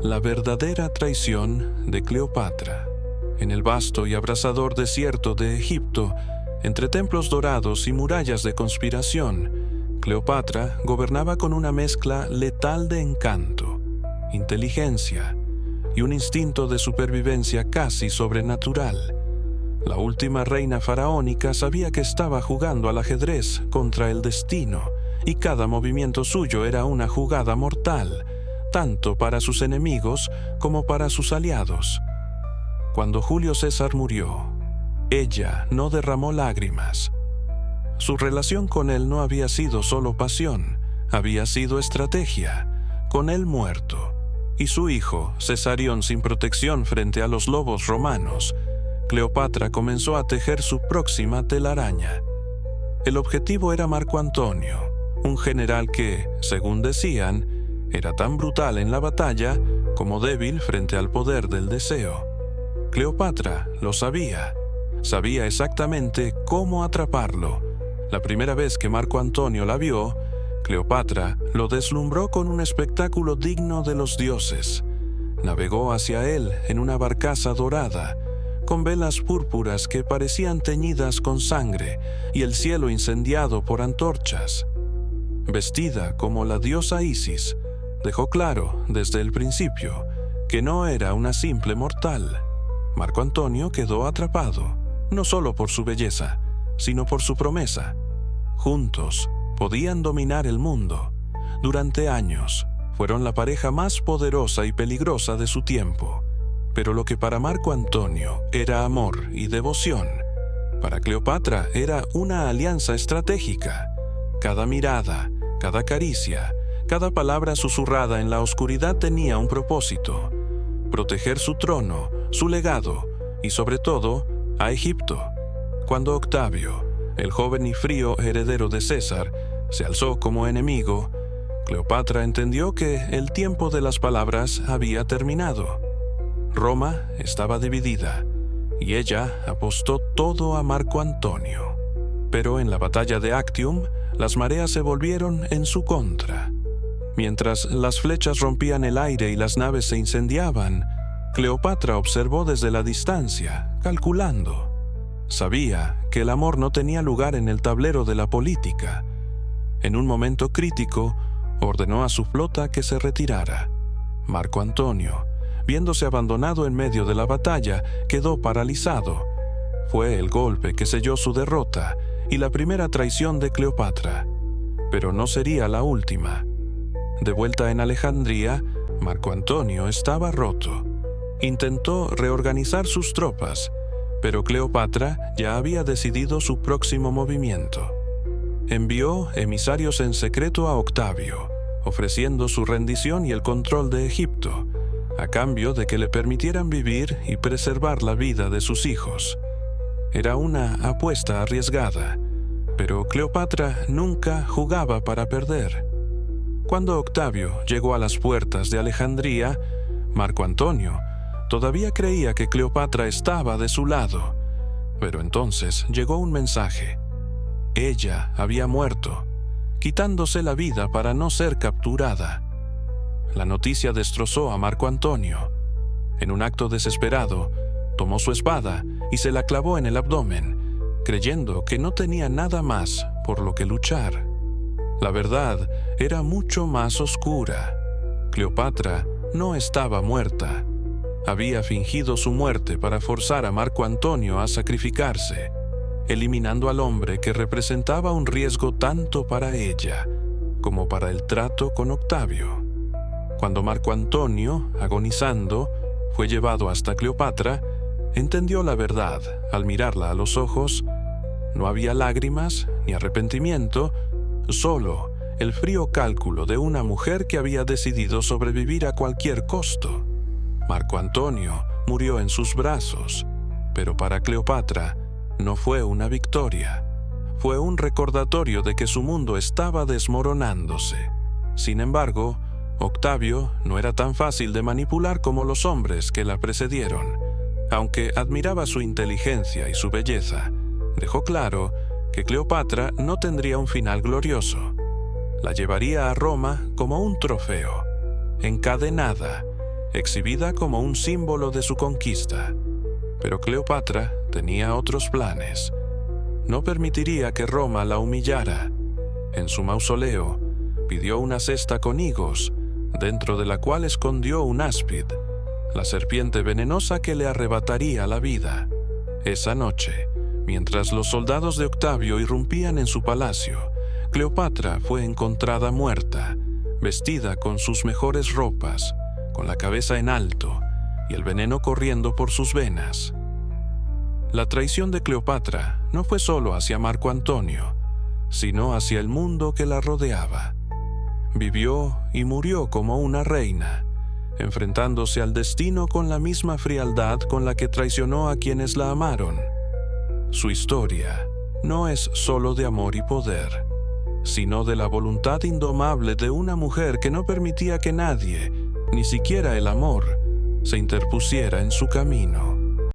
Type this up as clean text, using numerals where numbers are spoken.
La verdadera traición de Cleopatra. En el vasto y abrasador desierto de Egipto, entre templos dorados y murallas de conspiración, Cleopatra gobernaba con una mezcla letal de encanto, inteligencia y un instinto de supervivencia casi sobrenatural. La última reina faraónica sabía que estaba jugando al ajedrez contra el destino, y cada movimiento suyo era una jugada mortal, tanto para sus enemigos como para sus aliados. Cuando Julio César murió, ella no derramó lágrimas. Su relación con él no había sido solo pasión, había sido estrategia. Con él muerto, y su hijo, Cesarión sin protección frente a los lobos romanos, Cleopatra comenzó a tejer su próxima telaraña. El objetivo era Marco Antonio, un general que, según decían, era tan brutal en la batalla como débil frente al poder del deseo. Cleopatra lo sabía. Sabía exactamente cómo atraparlo. La primera vez que Marco Antonio la vio, Cleopatra lo deslumbró con un espectáculo digno de los dioses. Navegó hacia él en una barcaza dorada, con velas púrpuras que parecían teñidas con sangre y el cielo incendiado por antorchas. Vestida como la diosa Isis, dejó claro desde el principio que no era una simple mortal. Marco Antonio quedó atrapado, no solo por su belleza, sino por su promesa. Juntos podían dominar el mundo. Durante años fueron la pareja más poderosa y peligrosa de su tiempo. Pero lo que para Marco Antonio era amor y devoción, para Cleopatra era una alianza estratégica. Cada mirada, cada caricia, cada palabra susurrada en la oscuridad tenía un propósito: proteger su trono, su legado y, sobre todo, a Egipto. Cuando Octavio, el joven y frío heredero de César, se alzó como enemigo, Cleopatra entendió que el tiempo de las palabras había terminado. Roma estaba dividida, y ella apostó todo a Marco Antonio. Pero en la batalla de Actium, las mareas se volvieron en su contra. Mientras las flechas rompían el aire y las naves se incendiaban, Cleopatra observó desde la distancia, calculando. Sabía que el amor no tenía lugar en el tablero de la política. En un momento crítico, ordenó a su flota que se retirara. Marco Antonio, viéndose abandonado en medio de la batalla, quedó paralizado. Fue el golpe que selló su derrota y la primera traición de Cleopatra. Pero no sería la última. De vuelta en Alejandría, Marco Antonio estaba roto. Intentó reorganizar sus tropas, pero Cleopatra ya había decidido su próximo movimiento. Envió emisarios en secreto a Octavio, ofreciendo su rendición y el control de Egipto, a cambio de que le permitieran vivir y preservar la vida de sus hijos. Era una apuesta arriesgada, pero Cleopatra nunca jugaba para perder. Cuando Octavio llegó a las puertas de Alejandría, Marco Antonio todavía creía que Cleopatra estaba de su lado. Pero entonces llegó un mensaje. Ella había muerto, quitándose la vida para no ser capturada. La noticia destrozó a Marco Antonio. En un acto desesperado, tomó su espada y se la clavó en el abdomen, creyendo que no tenía nada más por lo que luchar. La verdad era mucho más oscura. Cleopatra no estaba muerta. Había fingido su muerte para forzar a Marco Antonio a sacrificarse, eliminando al hombre que representaba un riesgo tanto para ella como para el trato con Octavio. Cuando Marco Antonio, agonizando, fue llevado hasta Cleopatra, entendió la verdad al mirarla a los ojos. No había lágrimas ni arrepentimiento, solo el frío cálculo de una mujer que había decidido sobrevivir a cualquier costo. Marco Antonio murió en sus brazos, pero para Cleopatra no fue una victoria. Fue un recordatorio de que su mundo estaba desmoronándose. Sin embargo, Octavio no era tan fácil de manipular como los hombres que la precedieron. Aunque admiraba su inteligencia y su belleza, dejó claro que Cleopatra no tendría un final glorioso. La llevaría a Roma como un trofeo, encadenada, exhibida como un símbolo de su conquista. Pero Cleopatra tenía otros planes. No permitiría que Roma la humillara. En su mausoleo, pidió una cesta con higos, dentro de la cual escondió un áspid, la serpiente venenosa que le arrebataría la vida. Esa noche, mientras los soldados de Octavio irrumpían en su palacio, Cleopatra fue encontrada muerta, vestida con sus mejores ropas, con la cabeza en alto y el veneno corriendo por sus venas. La traición de Cleopatra no fue solo hacia Marco Antonio, sino hacia el mundo que la rodeaba. Vivió y murió como una reina, enfrentándose al destino con la misma frialdad con la que traicionó a quienes la amaron. Su historia no es solo de amor y poder, sino de la voluntad indomable de una mujer que no permitía que nadie, ni siquiera el amor, se interpusiera en su camino.